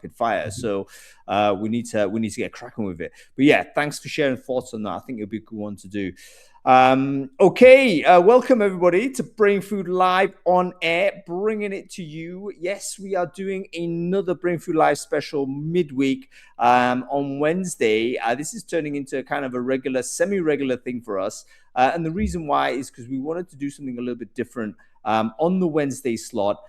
rapid fire. So we need to get cracking with it. But yeah, thanks for sharing thoughts on that. I think it'll be a good one to do. Okay, welcome everybody to Brainfood Live on air, bringing it to you. Yes, we are doing another Brainfood Live special midweek on Wednesday. This is turning into kind of a regular, semi-regular thing for us. And the reason why is because we wanted to do something a little bit different on the Wednesday slot.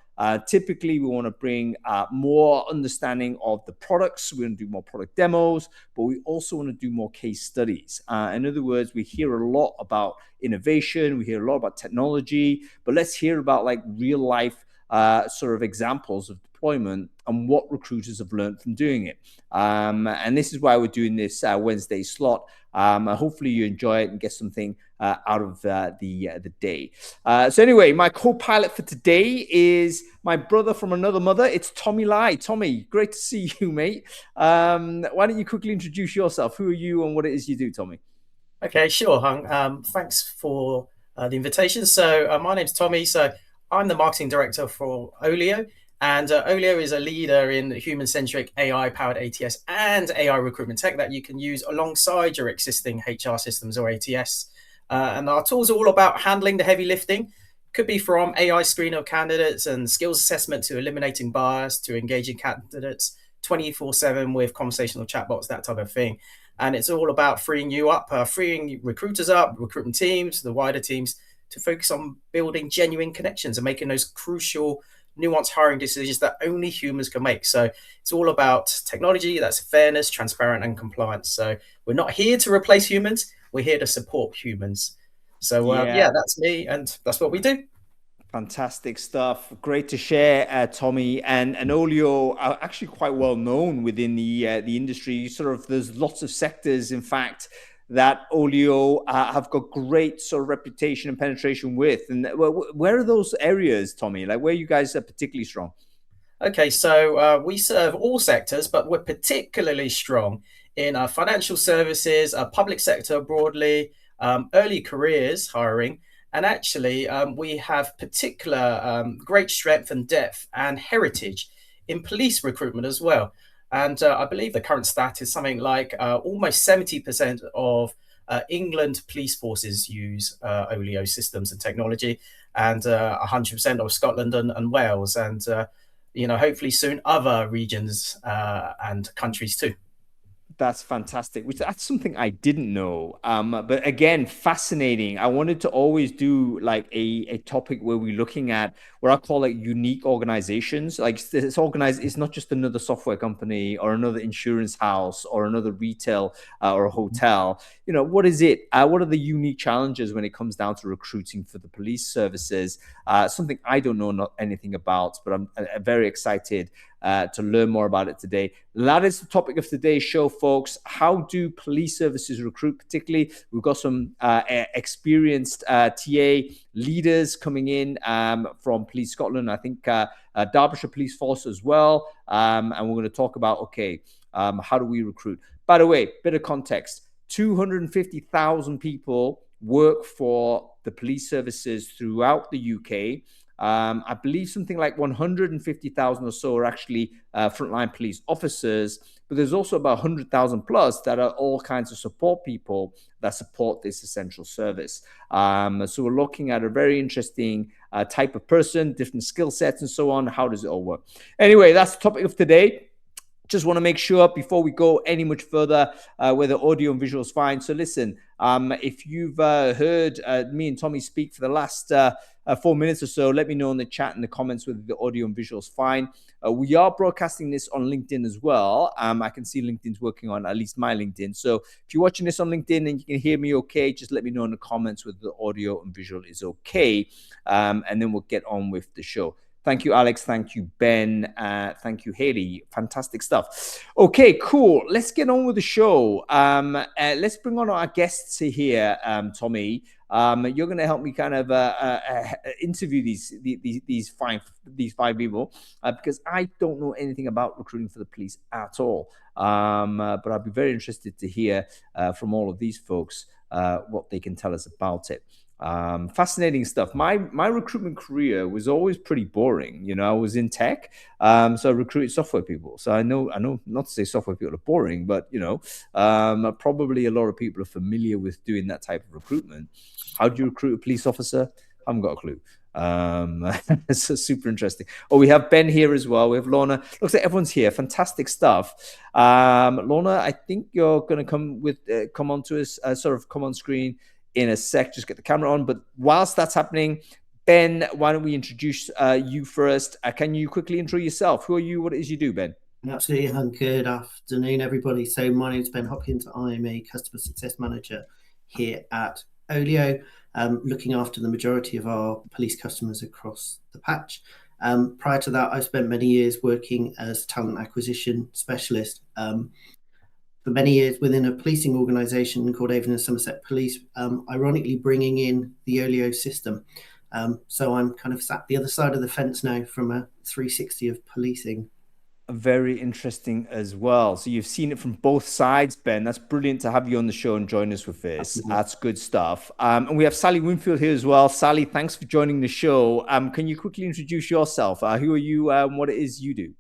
Typically, we want to bring more understanding of the products. We're going to do more product demos, but we also want to do more case studies. In other words, we hear a lot about innovation. We hear a lot about technology, but let's hear about like real life sort of examples of deployment and what recruiters have learned from doing it. And this is why we're doing this Wednesday slot. Hopefully you enjoy it and get something out of the day. So anyway, my co-pilot for today is my brother from another mother. It's Tommy Lai. Tommy, great to see you, mate. Why don't you quickly introduce yourself? Who are you and what it is you do, Tommy? Okay, sure, Hung. Thanks for the invitation. So my name's Tommy. So I'm the marketing director for Olio. And Olio is a leader in human-centric AI-powered ATS and AI recruitment tech that you can use alongside your existing HR systems or ATS. And our tools are all about handling the heavy lifting. Could be from AI screen of candidates and skills assessment to eliminating bias to engaging candidates 24/7 with conversational chatbots, that type of thing. And it's all about freeing you up, freeing recruiters up, recruitment teams, the wider teams to focus on building genuine connections and making those crucial nuanced hiring decisions that only humans can make. So it's all about technology that's fairness, transparent, and compliance. So we're not here to replace humans. We're here to support humans. So Yeah. that's me, and that's what we do. Fantastic stuff. Great to share, Tommy. And Olio are actually quite well known within the industry. Sort of, there's lots of sectors, in fact, that Olio have got great sort of reputation and penetration with. And where are those areas, Tommy? Like where you guys are particularly strong? Okay, so we serve all sectors, but we're particularly strong in financial services, public sector broadly, early careers hiring, and actually we have particular great strength and depth and heritage in police recruitment as well. And I believe the current stat is something like almost 70% of England police forces use Olio systems and technology, and 100% of Scotland and Wales. And hopefully soon other regions and countries too. That's fantastic. That's something I didn't know. But again, fascinating. I wanted to always do like a topic where we're looking at what I call like unique organizations. Like it's organized, it's not just another software company or another insurance house or another retail or a hotel. You know, what is it? What are the unique challenges when it comes down to recruiting for the police services? Something I don't know not anything about, but I'm very excited to learn more about it today. That is the topic of today's show, folks. How do police services recruit? Particularly, we've got some experienced TA leaders coming in from Police Scotland. I think Derbyshire Police Force as well. And we're going to talk about, okay, how do we recruit? By the way, bit of context, 250,000 people work for the police services throughout the UK. I believe something like 150,000 or so are actually frontline police officers, but there's also about 100,000 plus that are all kinds of support people that support this essential service. So we're looking at a very interesting type of person, different skill sets and so on. How does it all work? Anyway, that's the topic of today. Just want to make sure before we go any much further whether audio and visual is fine. So listen, if you've heard me and Tommy speak for the last 4 minutes or so, let me know in the chat and the comments whether the audio and visual is fine. We are broadcasting this on LinkedIn as well. I can see LinkedIn's working on at least my LinkedIn. So if you're watching this on LinkedIn and you can hear me okay, just let me know in the comments whether the audio and visual is okay. And then we'll get on with the show. Thank you, Alex. Thank you, Ben. Thank you, Haley. Fantastic stuff. Okay, cool. Let's get on with the show. Let's bring on our guests here, Tommy. You're going to help me kind of interview these five people because I don't know anything about recruiting for the police at all. But I'd be very interested to hear from all of these folks what they can tell us about it. Fascinating stuff. My recruitment career was always pretty boring. You know, I was in tech, so I recruited software people. So I know not to say software people are boring, but probably a lot of people are familiar with doing that type of recruitment. How do you recruit a police officer? I haven't got a clue. It's super interesting. Oh, we have Ben here as well. We have Lorna. Looks like everyone's here. Fantastic stuff. Lorna, I think you're going to come on to us, sort of come on screen in a sec. Just get the camera on. But whilst that's happening, Ben, why don't we introduce you first? Can you quickly intro yourself? Who are you? What it is you do, Ben? Absolutely. Good afternoon, everybody. So my name is Ben Hopkins. I am a customer success manager here at Olio, looking after the majority of our police customers across the patch. Prior to that, I spent many years working as talent acquisition specialist for many years within a policing organisation called Avon and Somerset Police, ironically bringing in the Olio system. So I'm kind of sat the other side of the fence now from a 360 of policing. Very interesting as well. So you've seen it from both sides, Ben. That's brilliant to have you on the show and join us with this. Absolutely. That's good stuff. And we have Sally Winfield here as well. Sally, thanks for joining the show. Can you quickly introduce yourself? Who are you? What it is you do?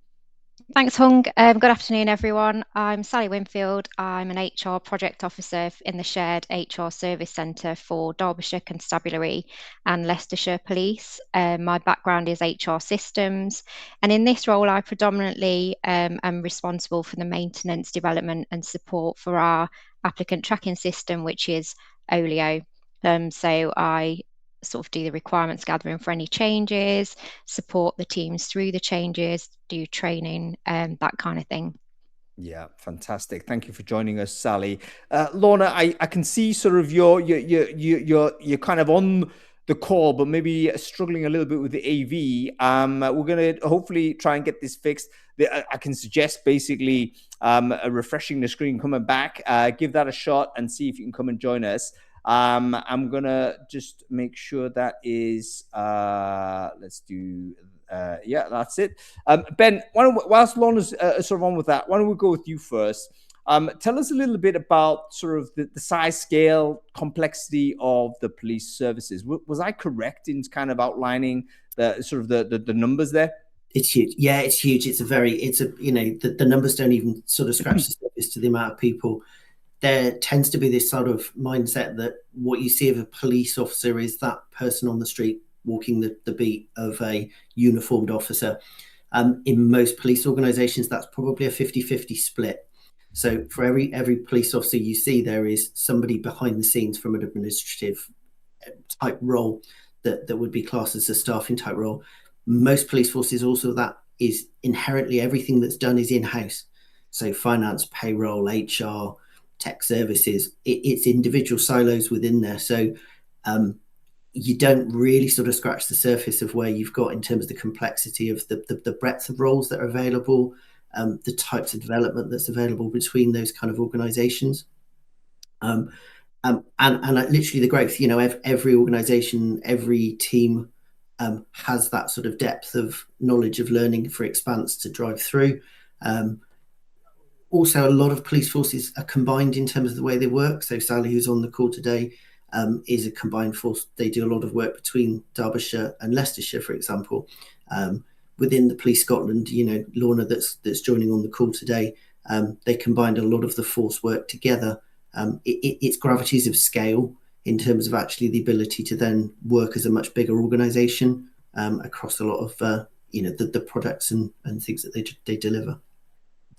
Thanks, Hung. Good afternoon, everyone. I'm Sally Winfield. I'm an HR project officer in the shared HR service centre for Derbyshire Constabulary and Leicestershire Police. My background is HR systems, and in this role, I predominantly am responsible for the maintenance, development, and support for our applicant tracking system, which is Olio. So I sort of do the requirements gathering for any changes, support the teams through the changes, do training, that kind of thing. Yeah, fantastic. Thank you for joining us, Sally. Lorna, I can see sort of you're kind of on the call, but maybe struggling a little bit with the AV. We're going to hopefully try and get this fixed. I can suggest basically refreshing the screen, coming back, give that a shot and see if you can come and join us. I'm gonna just make sure that is let's do yeah, that's it. Ben, whilst Lorna's sort of on with that, why don't we go with you first? Tell us a little bit about sort of the size, scale, complexity of the police services. Was I correct in kind of outlining the sort of the numbers there? It's huge. Yeah, it's huge. The numbers don't even sort of scratch the surface to the amount of people. There tends to be this sort of mindset that what you see of a police officer is that person on the street walking the beat of a uniformed officer. In most police organizations, that's probably a 50-50 split. So for every police officer you see, there is somebody behind the scenes from an administrative type role that would be classed as a staffing type role. Most police forces also, that is inherently everything that's done is in-house. So finance, payroll, HR, tech services, it's individual silos within there. So you don't really sort of scratch the surface of where you've got in terms of the complexity of the breadth of roles that are available, the types of development that's available between those kind of organizations. And literally the growth, every organization, every team has that sort of depth of knowledge of learning for expanse to drive through. Also, a lot of police forces are combined in terms of the way they work. So Sally, who's on the call today, is a combined force. They do a lot of work between Derbyshire and Leicestershire, for example. Within the PoliceScotland, Lorna that's joining on the call today, they combined a lot of the force work together. It's gravities of scale in terms of actually the ability to then work as a much bigger organisation across a lot of the products and things that they deliver.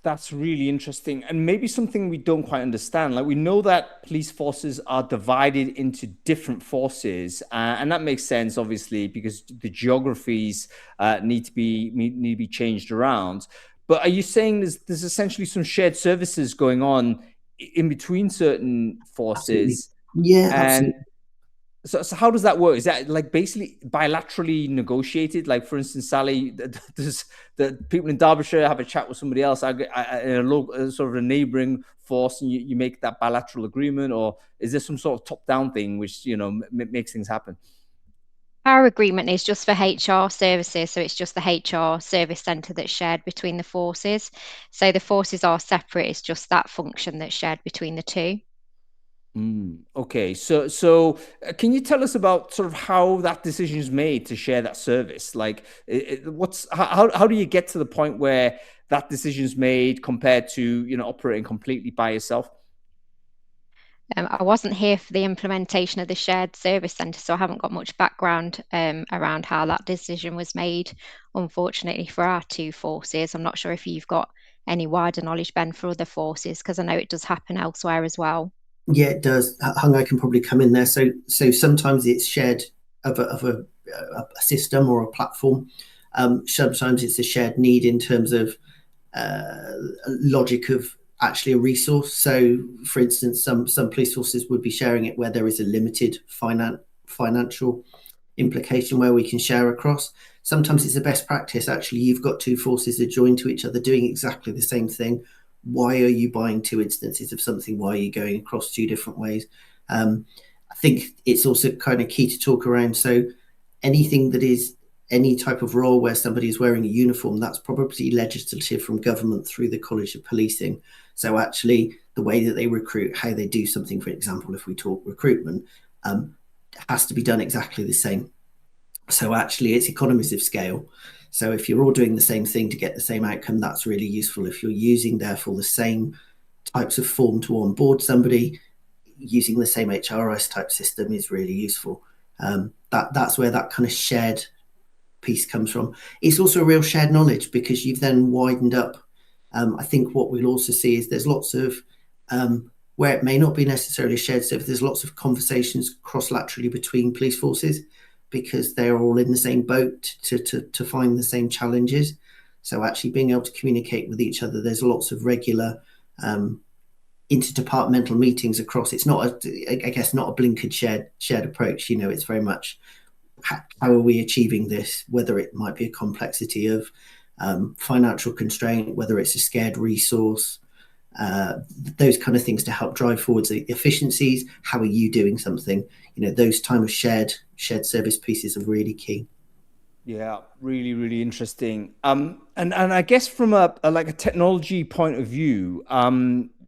That's really interesting, and maybe something we don't quite understand. Like, we know that police forces are divided into different forces, and that makes sense, obviously, because the geographies need to be changed around. But are you saying there's essentially some shared services going on in between certain forces? Absolutely. Yeah, absolutely. So how does that work? Is that like basically bilaterally negotiated? Like, for instance, Sally, does the people in Derbyshire have a chat with somebody else, in a local, sort of a neighbouring force, and you make that bilateral agreement, or is there some sort of top-down thing which makes things happen? Our agreement is just for HR services, so it's just the HR service centre that's shared between the forces. So the forces are separate, it's just that function that's shared between the two. Okay, so can you tell us about sort of how that decision is made to share that service? Like, how do you get to the point where that decision is made compared to operating completely by yourself? I wasn't here for the implementation of the shared service centre, so I haven't got much background around how that decision was made, unfortunately, for our two forces. I'm not sure if you've got any wider knowledge, Ben, for other forces, because I know it does happen elsewhere as well. Yeah, it does. Hung, I can probably come in there. So sometimes it's shared of a system or a platform. Sometimes it's a shared need in terms of logic of actually a resource. So, for instance, some police forces would be sharing it where there is a limited financial implication where we can share across. Sometimes it's a best practice. Actually, you've got two forces that join to each other doing exactly the same thing. Why are you buying two instances of something? Why are you going across two different ways? I think it's also kind of key to talk around. So anything that is any type of role where somebody is wearing a uniform, that's probably legislative from government through the College of Policing. So actually, the way that they recruit, how they do something, for example, if we talk recruitment, has to be done exactly the same. So actually, it's economies of scale. So if you're all doing the same thing to get the same outcome, that's really useful. If you're using, therefore, the same types of form to onboard somebody, using the same HRS type system is really useful. That's where that kind of shared piece comes from. It's also a real shared knowledge because you've then widened up. I think what we'll also see is there's lots of where it may not be necessarily shared service, there's lots of conversations cross-laterally between police forces because they're all in the same boat to find the same challenges. So actually being able to communicate with each other, there's lots of regular interdepartmental meetings across. It's not I guess not a blinkered shared approach. It's very much how are we achieving this, whether it might be a complexity of financial constraint, whether it's a scared resource, those kind of things to help drive forwards the efficiencies. How are you doing something? Those time of shared service pieces are really key. Yeah, really, really interesting. And I guess from a like a technology point of view,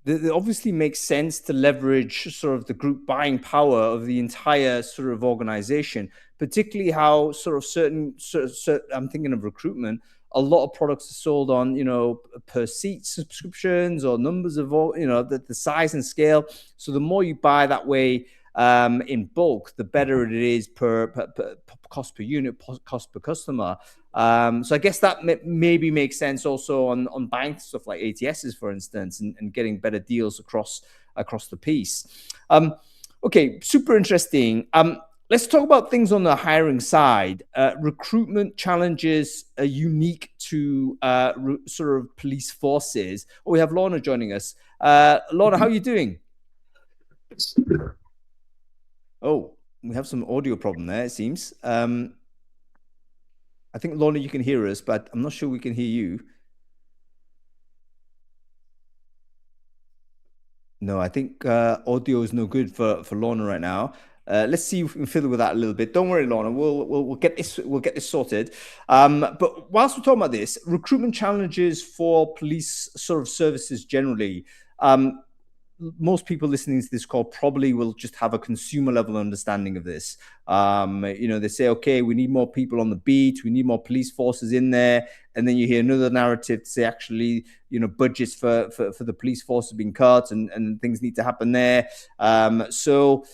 it obviously makes sense to leverage sort of the group buying power of the entire sort of organization, particularly how sort of I'm thinking of recruitment. A lot of products are sold on, per seat subscriptions or numbers of all, the size and scale. So the more you buy that way, in bulk, the better it is per cost per unit, cost per customer. So I guess that maybe makes sense also on buying stuff like ATSs, for instance, and getting better deals across the piece. Okay, super interesting. Let's talk about things on the hiring side. Recruitment challenges are unique to sort of police forces. Oh, we have Lorna joining us. Lorna, how are you doing? Oh, we have some audio problem there, it seems. I think, Lorna, you can hear us, but I'm not sure we can hear you. No, I think audio is no good for Lorna right now. Let's see if we can fiddle with that a little bit. Don't worry, Lorna. We'll get this sorted. But whilst we're talking about this, recruitment challenges for police sort of services generally. Most people listening to this call probably will just have a consumer level understanding of this. They say, okay, we need more people on the beat, we need more police forces in there, and then you hear another narrative to say, actually, budgets for the police force have been cut, and things need to happen there. So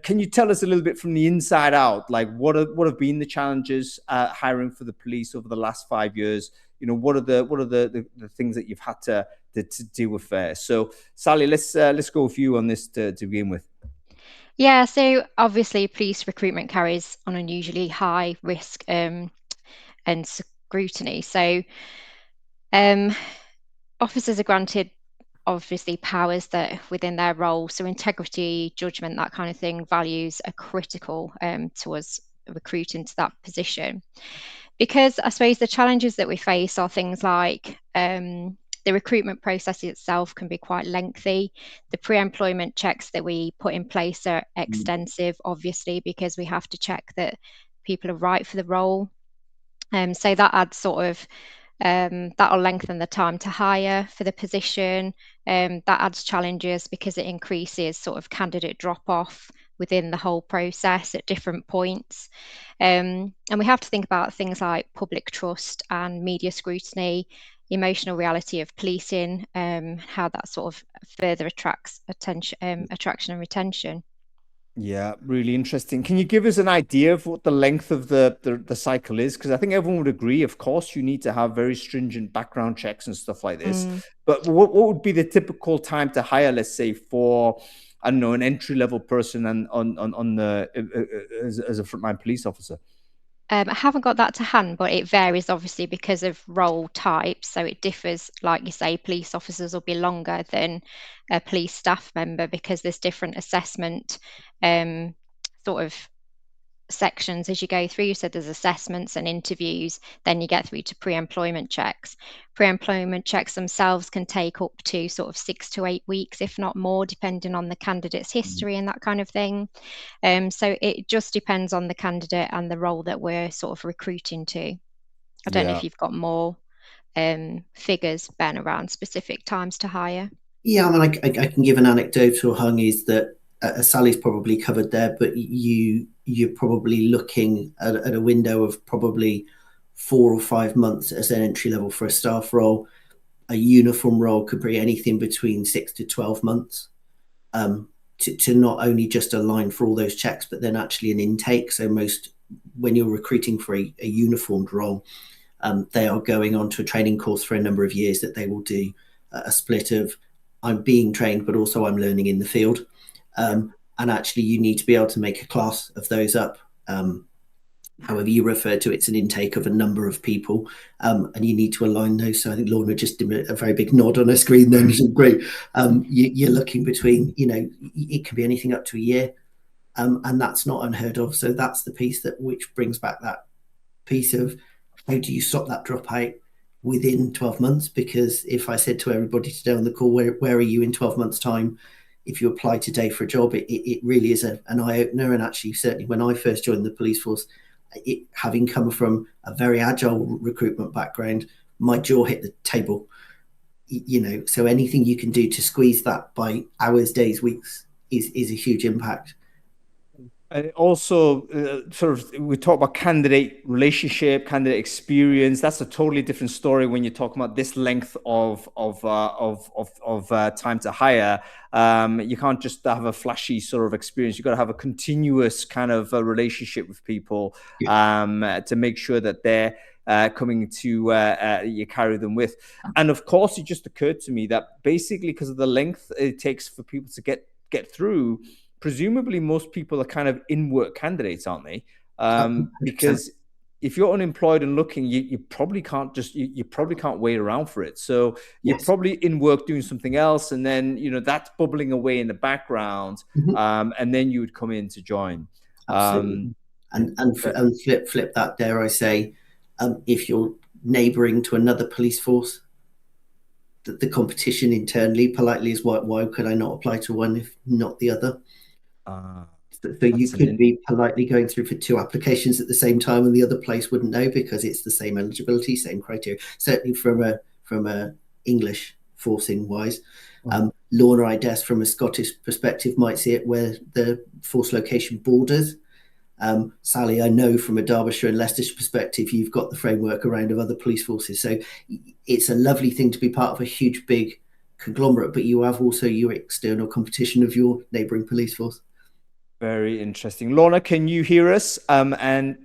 can you tell us a little bit from the inside out, like what have been the challenges hiring for the police over the last 5 years? What are the things that you've had to deal with there? So Sally, let's go with you on this to begin with. Yeah, so obviously police recruitment carries an unusually high risk and scrutiny. So officers are granted obviously powers that within their role. So integrity, judgment, that kind of thing, values are critical to us recruiting to that position. Because I suppose the challenges that we face are things like the recruitment process itself can be quite lengthy. The pre-employment checks that we put in place are extensive, obviously, because we have to check that people are right for the role. So that adds sort of That'll lengthen the time to hire for the position. That adds challenges because it increases sort of candidate drop off within the whole process at different points. And we have to think about things like public trust and media scrutiny, emotional reality of policing, how that sort of further attracts attention, attraction and retention. Yeah, really interesting. Can you give us an idea of what the length of the cycle is? Because I think everyone would agree, of course, you need to have very stringent background checks and stuff like this. But what would be the typical time to hire, let's say, for, I don't know, an entry-level person and on the as a frontline police officer? I haven't got that to hand, but it varies obviously because of role type. So it differs, like you say, police officers will be longer than a police staff member because there's different assessment sort of sections as you go through. So there's assessments and interviews, then you get through to pre-employment checks. Pre-employment checks themselves can take up to sort of 6 to 8 weeks, if not more, depending on the candidate's history and that kind of thing. So it just depends on the candidate and the role that we're sort of recruiting to. I don't know if you've got more figures, Ben, around specific times to hire. Yeah, I mean, I can give an anecdotal, Hung, is that Sally's probably covered there, but you're probably looking at a window of probably 4 or 5 months as an entry level for a staff role. A uniform role could be anything between 6 to 12 months to not only just align for all those checks, but then actually an intake. So when you're recruiting for a uniformed role, they are going on to a training course for a number of years that they will do a split of I'm being trained, but also I'm learning in the field. And actually, you need to be able to make a class of those up. However you refer to it, it's an intake of a number of people, and you need to align those. So I think Lorna just did a very big nod on her screen then. Great. You're looking between, it can be anything up to a year, and that's not unheard of. So that's the piece which brings back that piece of how do you stop that dropout within 12 months? Because if I said to everybody today on the call, where are you in 12 months' time? If you apply today for a job, it really is an eye-opener. And actually, certainly when I first joined the police force, having come from a very agile recruitment background, my jaw hit the table. So anything you can do to squeeze that by hours, days, weeks is a huge impact. Also, we talk about candidate relationship, candidate experience. That's a totally different story when you're talking about this length of time to hire. You can't just have a flashy sort of experience. You've got to have a continuous kind of relationship with people to make sure that they're coming to you carry them with. And of course, it just occurred to me that basically because of the length it takes for people to get through, presumably most people are kind of in-work candidates, aren't they? Because if you're unemployed and looking, you probably can't you probably can't wait around for it. So you're probably in work doing something else, and then that's bubbling away in the background, and then you would come in to join. Absolutely. And flip that, dare I say, if you're neighbouring to another police force, the competition internally politely is why could I not apply to one if not the other? So you could be politely going through for 2 applications at the same time, and the other place wouldn't know because it's the same eligibility, same criteria. Certainly from a English forcing wise, Lorna, I guess, from a Scottish perspective, might see it where the force location borders. Sally, I know from a Derbyshire and Leicestershire perspective, you've got the framework around of other police forces. So it's a lovely thing to be part of a huge, big conglomerate, but you have also your external competition of your neighbouring police force. Very interesting. Lorna, can you hear us? And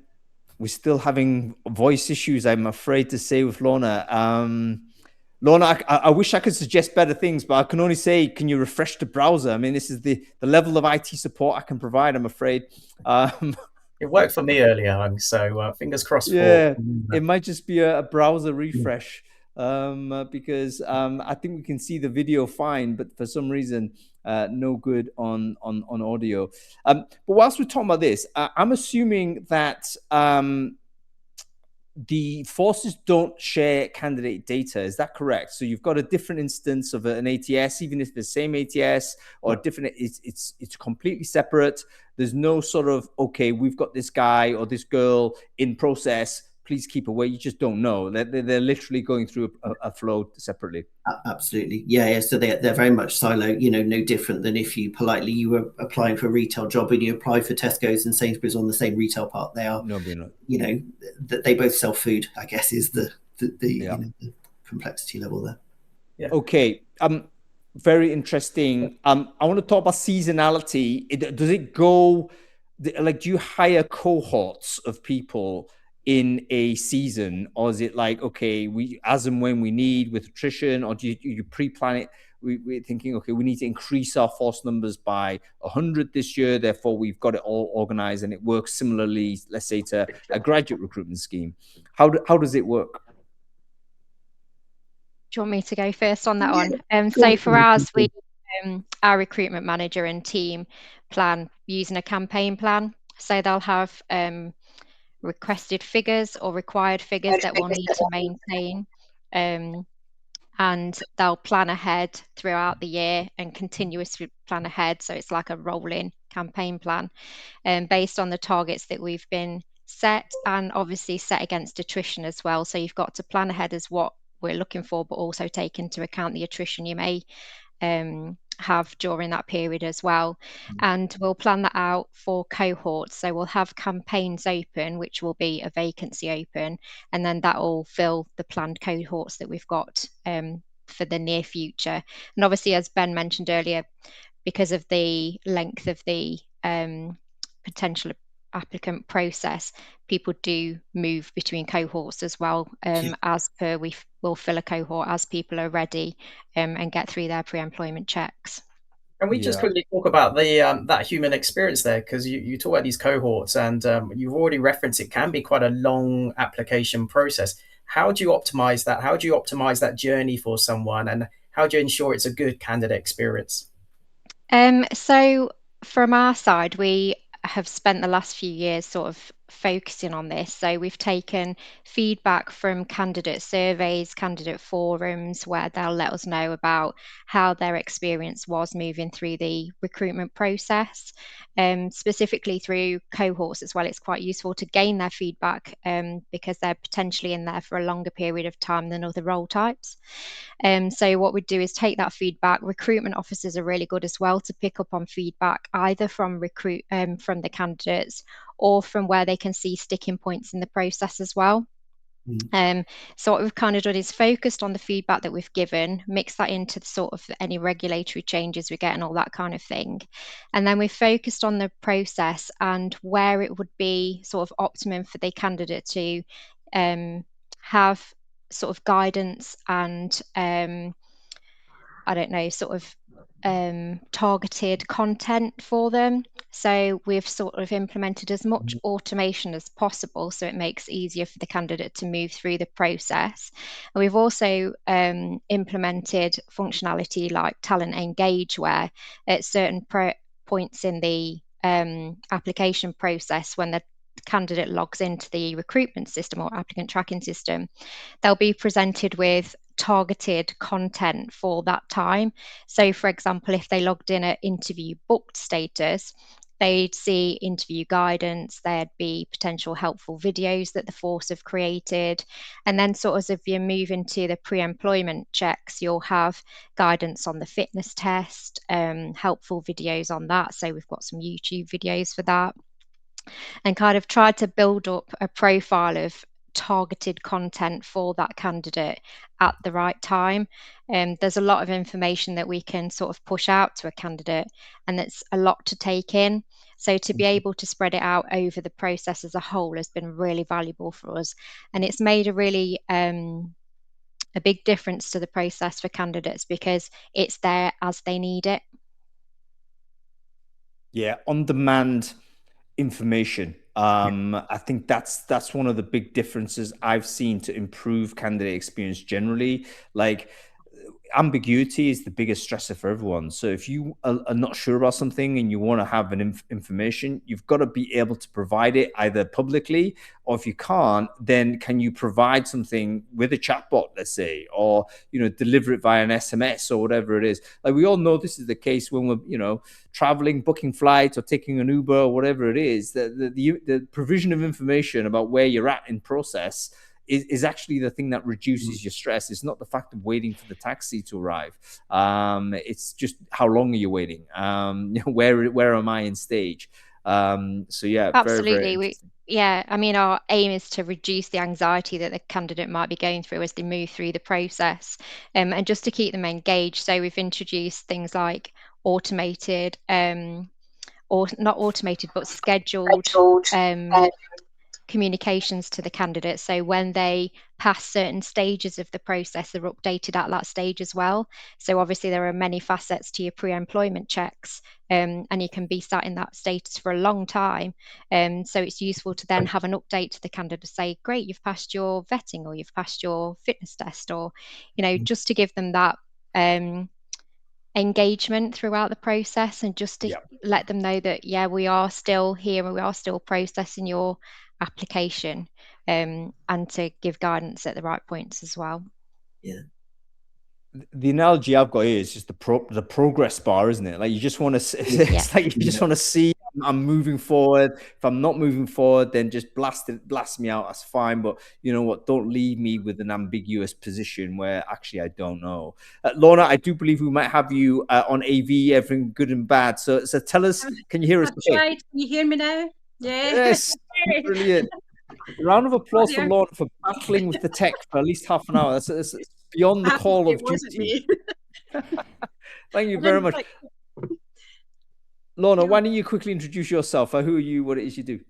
we're still having voice issues, I'm afraid to say, with Lorna. Lorna, I wish I could suggest better things, but I can only say, can you refresh the browser? I mean, this is the level of IT support I can provide, I'm afraid. It worked for me earlier, so fingers crossed. Yeah, it might just be a browser refresh. Because I think we can see the video fine, but for some reason, no good on audio. But whilst we're talking about this, I'm assuming that the forces don't share candidate data. Is that correct? So you've got a different instance of an ATS, even if it's the same ATS or different, it's completely separate. There's no sort of, okay, we've got this guy or this girl in process, please keep away. You just don't know. They're literally going through a flow separately. Absolutely. Yeah. So they're very much silo, no different than if you were applying for a retail job and you applied for Tesco's and Sainsbury's on the same retail part. They are, they both sell food, I guess, is the the complexity level there. Yeah. Okay. Very interesting. I want to talk about seasonality. Does it go like, do you hire cohorts of people in a season, or is it like, okay, we as and when we need with attrition, or do you pre-plan it? We're thinking, okay, we need to increase our force numbers by 100 this year, therefore we've got it all organized, and it works similarly, let's say, to a graduate recruitment scheme. How does it work? Do you want me to go first on that one? So for ours, our recruitment manager and team plan using a campaign plan. So they'll have requested figures or required figures that we'll need to maintain. And they'll plan ahead throughout the year and continuously plan ahead. So it's like a rolling campaign plan based on the targets that we've been set, and obviously set against attrition as well. So you've got to plan ahead as what we're looking for, but also take into account the attrition you may have during that period as well. And we'll plan that out for cohorts. So we'll have campaigns open, which will be a vacancy open, and then that will fill the planned cohorts that we've got for the near future. And obviously, as Ben mentioned earlier, because of the length of the potential applicant process, people do move between cohorts as well, as per we will fill a cohort as people are ready and get through their pre-employment checks. Can we just quickly talk about the that human experience there? Because you talk about these cohorts, and you've already referenced it can be quite a long application process. How do you optimize that? How do you optimize that journey for someone, and how do you ensure it's a good candidate experience? So from our side, we have spent the last few years sort of focusing on this. So we've taken feedback from candidate surveys, candidate forums, where they'll let us know about how their experience was moving through the recruitment process, specifically through cohorts as well. It's quite useful to gain their feedback because they're potentially in there for a longer period of time than other role types. So what we do is take that feedback. Recruitment officers are really good as well to pick up on feedback, either from from the candidates or from where they can see sticking points in the process as well. So what we've kind of done is focused on the feedback that we've given, mix that into the sort of any regulatory changes we get and all that kind of thing. And then we've focused on the process and where it would be sort of optimum for the candidate to have sort of guidance and I don't know, sort of targeted content for them. So we've sort of implemented as much automation as possible so it makes it easier for the candidate to move through the process. And we've also implemented functionality like Talent Engage, where at certain points in the application process, when the candidate logs into the recruitment system or applicant tracking system, they'll be presented with targeted content for that time. So for example, if they logged in at interview booked status, they'd see interview guidance, there'd be potential helpful videos that the force have created. And then sort of if you move into the pre-employment checks, you'll have guidance on the fitness test, helpful videos on that. So we've got some YouTube videos for that. And kind of tried to build up a profile of targeted content for that candidate at the right time. There's a lot of information that we can sort of push out to a candidate, and it's a lot to take in. So to be able to spread it out over the process as a whole has been really valuable for us, and it's made a really a big difference to the process for candidates because it's there as they need it. Yeah, on demand information. I think that's one of the big differences I've seen to improve candidate experience generally. Like, ambiguity is the biggest stressor for everyone. So if you are not sure about something and you want to have an information, you've got to be able to provide it either publicly, or if you can't, then can you provide something with a chatbot, let's say, or, you know, deliver it via an SMS or whatever it is. Like, we all know this is the case when we're, you know, traveling, booking flights or taking an Uber or whatever it is. The provision of information about where you're at in process is actually the thing that reduces your stress. It's not the fact of waiting for the taxi to arrive. It's just how long are you waiting? Where am I in stage? So yeah, Absolutely. very interesting. I mean, our aim is to reduce the anxiety that the candidate might be going through as they move through the process, and just to keep them engaged. So we've introduced things like automated, or not automated, but scheduled communications to the candidate. So when they pass certain stages of the process, they're updated at that stage as well. So obviously there are many facets to your pre-employment checks, and you can be sat in that status for a long time. So it's useful to then have an update to the candidate to say, great, you've passed your vetting, or you've passed your fitness test, or, you know, just to give them that engagement throughout the process, and just to let them know that, yeah, we are still here and we are still processing your application, and to give guidance at the right points as well. Yeah. The analogy I've got here is just the progress bar, isn't it? Like, you just want to, it's like you just want to see I'm moving forward. If I'm not moving forward, then just blast me out. That's fine. But you know what? Don't leave me with an ambiguous position where actually I don't know. Lorna, I do believe we might have you on AV, everything good and bad. So tell us, can you hear us? Right. Can you hear me now? Yeah. Yes. Brilliant. A round of applause for Lorna for battling with the tech for at least half an hour. That's beyond the call of duty. Thank you very much. Lorna, why don't you quickly introduce yourself? Who are you? What it is you do?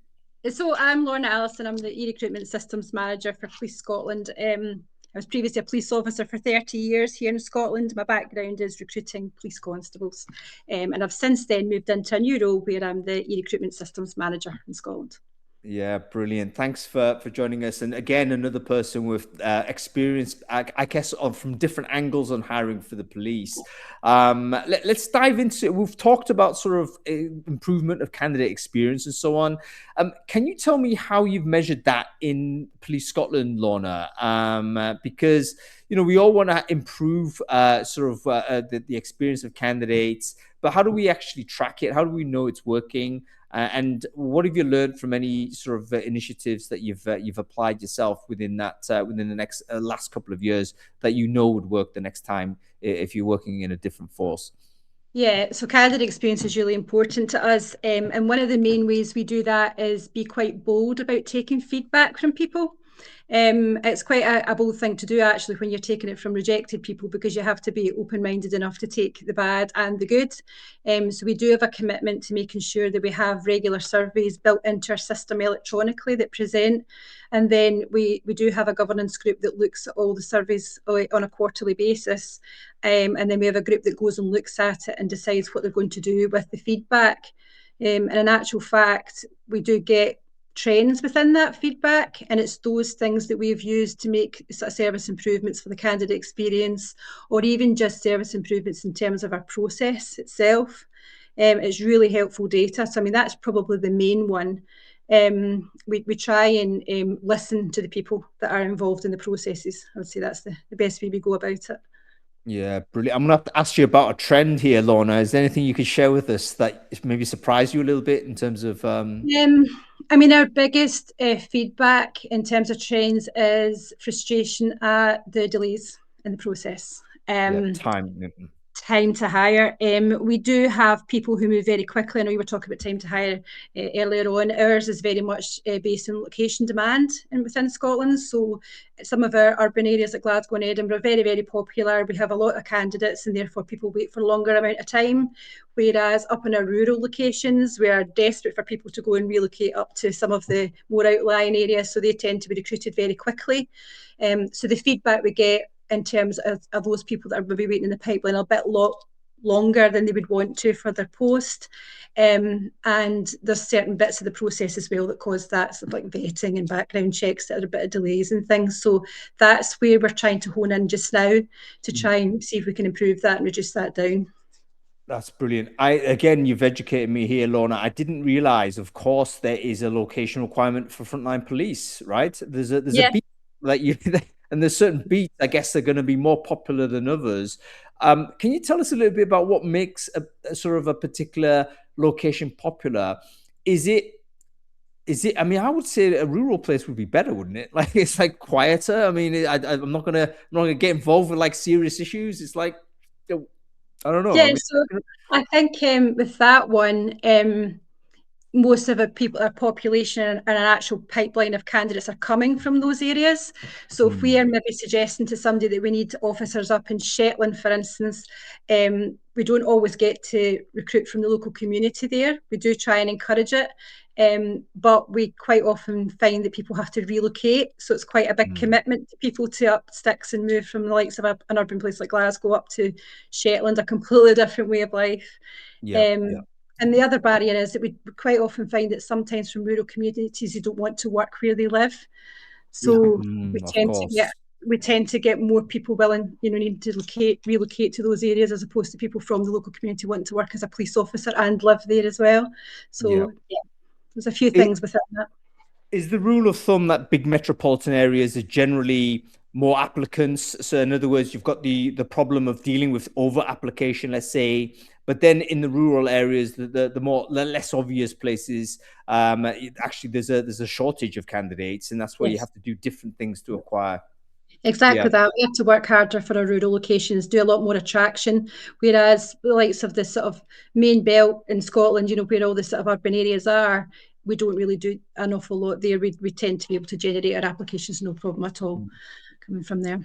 So I'm Lorna Allison. I'm the e-recruitment systems manager for Police Scotland. I was previously a police officer for 30 years here in Scotland. My background is recruiting police constables. And I've since then moved into a new role where I'm the e-recruitment systems manager in Scotland. Yeah, brilliant. Thanks for joining us. And again, another person with experience, I guess, from different angles on hiring for the police. Let's dive into it. We've talked about sort of improvement of candidate experience and so on. Can you tell me how you've measured that in Police Scotland, Lorna? Because, you know, we all want to improve the experience of candidates, but how do we actually track it? How do we know it's working? And what have you learned from any sort of initiatives that you've applied yourself within the last couple of years that you know would work the next time if you're working in a different force? Yeah, so candidate experience is really important to us. And one of the main ways we do that is be quite bold about taking feedback from people. It's quite a bold thing to do, actually, when you're taking it from rejected people, because you have to be open-minded enough to take the bad and the good. So we do have a commitment to making sure that we have regular surveys built into our system electronically that present. And then we do have a governance group that looks at all the surveys on a quarterly basis. And then we have a group that goes and looks at it and decides what they're going to do with the feedback. And in actual fact, we do get trends within that feedback, and it's those things that we've used to make sort of service improvements for the candidate experience, or even just service improvements in terms of our process itself. It's really helpful data. So I mean, that's probably the main one. We try and listen to the people that are involved in the processes. I would say that's the best way we go about it. Yeah, brilliant. I'm gonna have to ask you about a trend here, Lorna. Is there anything you could share with us that maybe surprised you a little bit in terms of? I mean, our biggest feedback in terms of trends is frustration at the delays in the process. Time to hire. We do have people who move very quickly. I know you were talking about time to hire earlier on. Ours is very much based on location demand within Scotland. So some of our urban areas like Glasgow and Edinburgh are very, very popular. We have a lot of candidates, and therefore people wait for a longer amount of time. Whereas up in our rural locations, we are desperate for people to go and relocate up to some of the more outlying areas. So they tend to be recruited very quickly. So the feedback we get in terms of those people that are maybe waiting in the pipeline a bit longer than they would want to for their post. And there's certain bits of the process as well that cause that, sort of like vetting and background checks that are a bit of delays and things. So that's where we're trying to hone in just now to try and see if we can improve that and reduce that down. That's brilliant. Again, you've educated me here, Lorna. I didn't realize, of course, there is a location requirement for frontline police, right? There's a beat like you, and there's certain beats, I guess, are going to be more popular than others. Can you tell us a little bit about what makes a sort of a particular location popular? Is it? I mean, I would say a rural place would be better, wouldn't it? Like, it's like quieter. I mean, I'm not gonna get involved with like serious issues. It's like, I don't know. Yeah, I mean, so I think with that one, most of our population and an actual pipeline of candidates are coming from those areas. So if we are maybe suggesting to somebody that we need officers up in Shetland, for instance, we don't always get to recruit from the local community there. We do try and encourage it. But we quite often find that people have to relocate. So it's quite a big commitment to people to up sticks and move from the likes of an urban place like Glasgow up to Shetland, a completely different way of life. And the other barrier is that we quite often find that sometimes from rural communities, you don't want to work where they live. So we tend to get more people willing, need to relocate to those areas as opposed to people from the local community wanting to work as a police officer and live there as well. So there's a few things within that. Is the rule of thumb that big metropolitan areas are generally more applicants? So in other words, you've got the problem of dealing with over application, let's say, but then in the rural areas, the less obvious places, actually there's a shortage of candidates, and that's where you have to do different things to acquire. Exactly that. We have to work harder for our rural locations, do a lot more attraction. Whereas the likes of the sort of main belt in Scotland, where all the sort of urban areas are, we don't really do an awful lot there. We tend to be able to generate our applications, no problem at all, coming from there.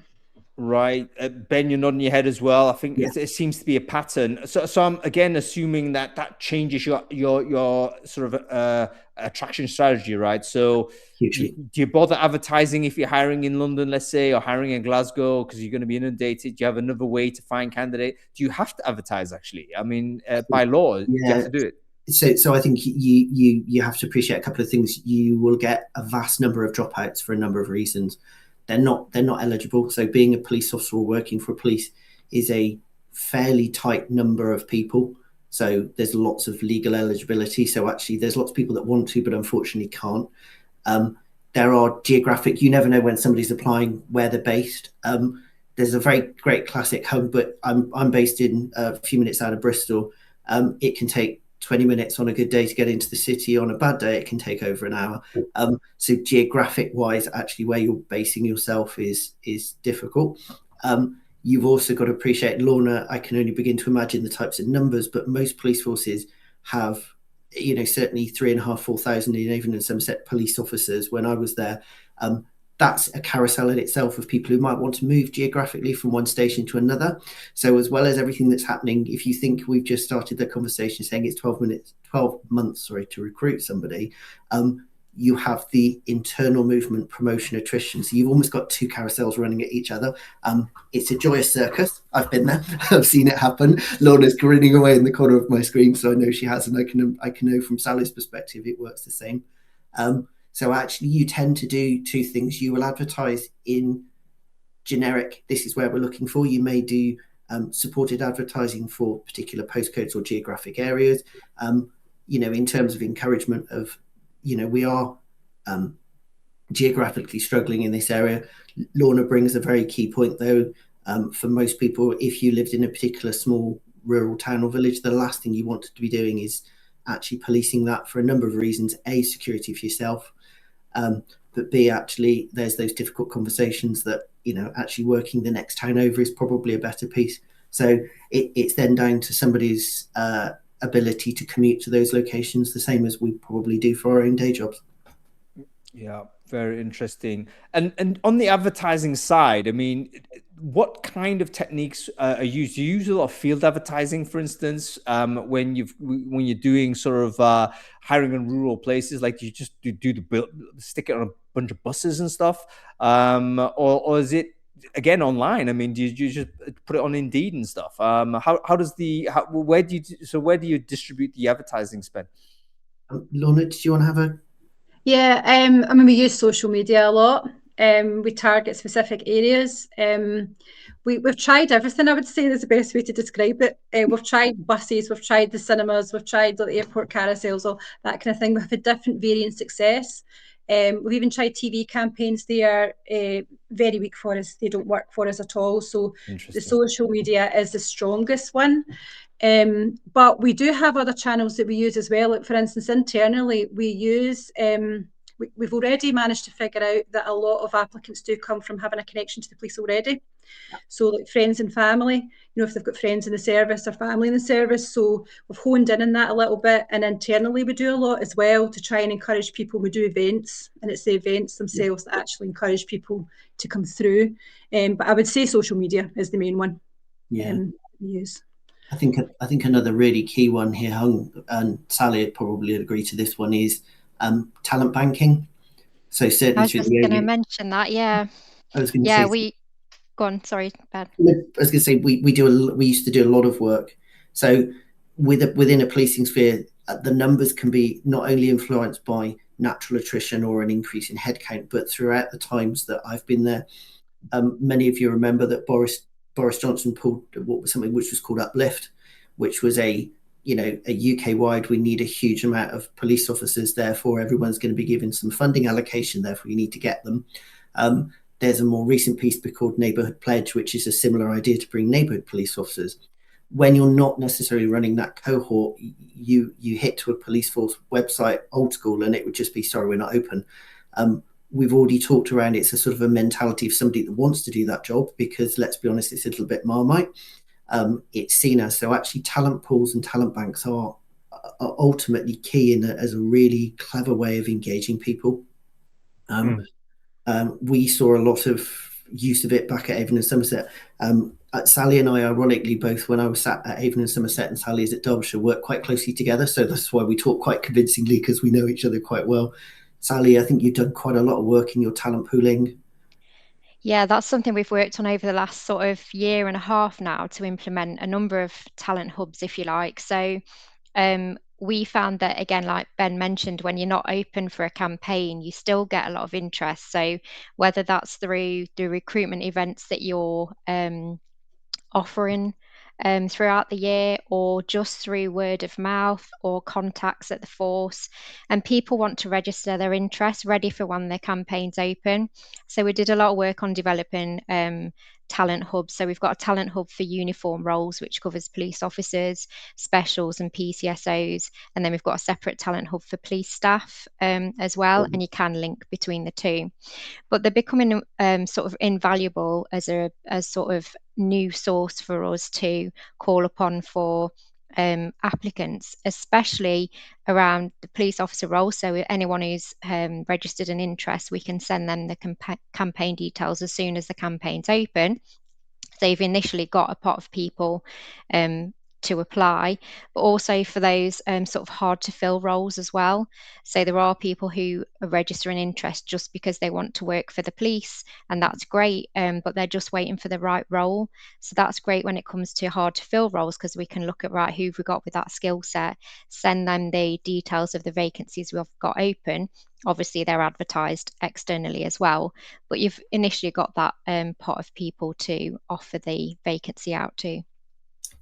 Right. Ben, you're nodding your head as well. I think it seems to be a pattern. So I'm again assuming that changes your sort of attraction strategy, right? So do you bother advertising if you're hiring in London, let's say, or hiring in Glasgow because you're going to be inundated? Do you have another way to find candidate? Do you have to advertise actually? I mean, by law, you have to do it. So I think you have to appreciate a couple of things. You will get a vast number of dropouts for a number of reasons. They're not eligible. So being a police officer or working for police is a fairly tight number of people. So there's lots of legal eligibility. So actually there's lots of people that want to, but unfortunately can't. There are geographic, you never know when somebody's applying where they're based. There's a very great classic hub, but I'm based in a few minutes out of Bristol. It can take 20 minutes on a good day to get into the city. On a bad day, it can take over an hour. So geographic wise, actually where you're basing yourself is difficult. You've also got to appreciate, Lorna, I can only begin to imagine the types of numbers, but most police forces have, certainly 3,500, 4,000, and even in some set police officers when I was there. That's a carousel in itself of people who might want to move geographically from one station to another. So as well as everything that's happening, if you think we've just started the conversation saying it's 12 months to recruit somebody, you have the internal movement, promotion, attrition. So you've almost got two carousels running at each other. It's a joyous circus. I've been there. I've seen it happen. Lorna's grinning away in the corner of my screen, so I know she has, and I can know from Sally's perspective it works the same. So actually you tend to do two things. You will advertise in generic, this is where we're looking for. You may do supported advertising for particular postcodes or geographic areas. In terms of encouragement of, we are geographically struggling in this area. Lorna brings a very key point though. For most people, if you lived in a particular small rural town or village, the last thing you want to be doing is actually policing that for a number of reasons. A, security for yourself. But B, actually, there's those difficult conversations that, actually working the next town over is probably a better piece. So it's then down to somebody's ability to commute to those locations, the same as we probably do for our own day jobs. Yeah, very interesting. And on the advertising side, I mean, what kind of techniques are used? Do you use a lot of field advertising, for instance, when you're doing sort of hiring in rural places? Like, do you just stick it on a bunch of buses and stuff, or is it again online? I mean, do you just put it on Indeed and stuff? Where do you distribute the advertising spend? Lorna, did you want to have a? Yeah, I mean, we use social media a lot. We target specific areas. We've tried everything, I would say is the best way to describe it. We've tried buses, we've tried the cinemas, we've tried the airport carousels, all that kind of thing. We've had different varying success. We've even tried TV campaigns. They are very weak for us. They don't work for us at all. So the social media is the strongest one. But we do have other channels that we use as well. Like, for instance, internally, we use, we've already managed to figure out that a lot of applicants do come from having a connection to the police already. So like friends and family, if they've got friends in the service or family in the service. So we've honed in on that a little bit. And internally, we do a lot as well to try and encourage people. We do events, and it's the events themselves that actually encourage people to come through. But I would say social media is the main one. Yeah. We use. I think another really key one here, Hung, and Sally would probably agree to this one, is talent banking. So certainly, I was just going to mention that. Yeah. I was going to say. Go on. Sorry, Ben. I was going to say we used to do a lot of work. So within a policing sphere, the numbers can be not only influenced by natural attrition or an increase in headcount, but throughout the times that I've been there, many of you remember that Boris Johnson pulled something which was called Uplift, which was a UK wide, we need a huge amount of police officers, therefore everyone's going to be given some funding allocation, therefore you need to get them. There's a more recent piece called Neighbourhood Pledge, which is a similar idea to bring neighbourhood police officers. When you're not necessarily running that cohort, you hit to a police force website, old school, and it would just be, sorry, we're not open. We've already talked around it's a sort of a mentality of somebody that wants to do that job, because let's be honest, it's a little bit Marmite. It's seen as, so actually talent pools and talent banks are ultimately key as a really clever way of engaging people. We saw a lot of use of it back at Avon and Somerset. Sally and I, ironically, both when I was sat at Avon and Somerset and Sally is at Derbyshire, worked quite closely together. So that's why we talk quite convincingly, because we know each other quite well. Sally, I think you've done quite a lot of work in your talent pooling. Yeah, that's something we've worked on over the last sort of year and a half now, to implement a number of talent hubs, if you like. So we found that, again, like Ben mentioned, when you're not open for a campaign, you still get a lot of interest. So whether that's through the recruitment events that you're offering throughout the year, or just through word of mouth or contacts at the force, and people want to register their interest ready for when their campaign's open. So we did a lot of work on developing talent hubs. So we've got a talent hub for uniform roles, which covers police officers, specials and PCSOs, and then we've got a separate talent hub for police staff as well, and you can link between the two. But they're becoming sort of invaluable as sort of new source for us to call upon for applicants, especially around the police officer role. So anyone who's registered an interest, we can send them the campaign details as soon as the campaign's open. They've initially got a pot of people to apply, but also for those sort of hard to fill roles as well. So there are people who are registering interest just because they want to work for the police, and that's great, but they're just waiting for the right role. So that's great when it comes to hard to fill roles, because we can look at, right, who've we got with that skill set, send them the details of the vacancies we've got open. Obviously they're advertised externally as well, but you've initially got that pot of people to offer the vacancy out to.